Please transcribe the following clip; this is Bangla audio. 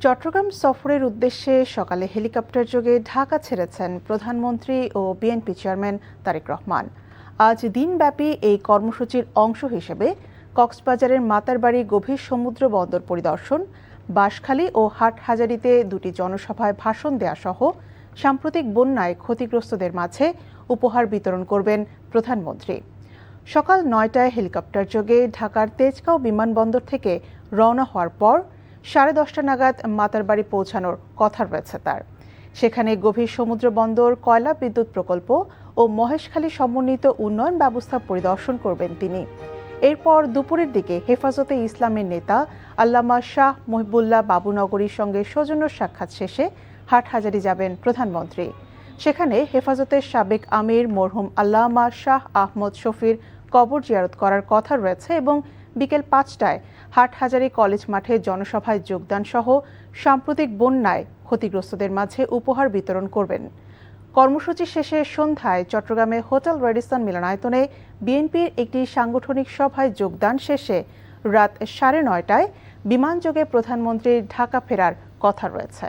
চট্টগ্রাম সফরের উদ্দেশ্যে সকালে হেলিকপ্টার যোগে ঢাকা ছেড়েছেন প্রধানমন্ত্রী ও বিএনপি চেয়ারম্যান তারেক রহমান। আজ দিনব্যাপী এই কর্মসূচির অংশ হিসেবে কক্সবাজারের মাতারবাড়ি গভীর সমুদ্র বন্দর পরিদর্শন, বাঁশখালী ও হাটহাজারীতে দুটি জনসভায় ভাষণ দেয়া সহ সাম্প্রতিক বন্যায় ক্ষতিগ্রস্তদের মাঝে উপহার বিতরণ করবেন প্রধানমন্ত্রী। সকাল ৯টায় হেলিকপ্টার যোগে ঢাকার তেজগাঁও বিমানবন্দর থেকে রওনা হওয়ার পর 10:30 নাগাদ মাতারবাড়ি পৌঁছানোর কথা রয়েছে তার। সেখানে গভীর সমুদ্র বন্দর, কয়লা বিদ্যুৎ প্রকল্প ও মহেশখালী সমন্বিত উন্নয়ন ব্যবস্থা পরিদর্শন করবেন তিনি। এরপর দুপুরের দিকে হেফাজতে ইসলামের নেতা আল্লামা শাহ মহিবুল্লাহ বাবুনগরীর সঙ্গে সৌজন্য সাক্ষাৎ শেষে হাটহাজারী যাবেন প্রধানমন্ত্রী। সেখানে হেফাজতের সাবেক আমির মরহুম আল্লামা শাহ আহমদ শফির কবর জিয়ারত করার কথা রয়েছে এবং বিকেল 5টায় হাটহাজারী কলেজ মাঠে জনসভায় যোগদান সহ সাম্প্রতিক বন্যায় ক্ষতিগ্রস্তদের মাঝে উপহার বিতরণ করবেন। কর্মসূচি শেষে সন্ধ্যায় চট্টগ্রামে হোটেল রেডিসন মিলনায়তনে বিএনপির একটি সাংগঠনিক সভায় যোগদান শেষে রাত 9:30টায় বিমানযোগে প্রধানমন্ত্রীর ঢাকা ফেরার কথা রয়েছে।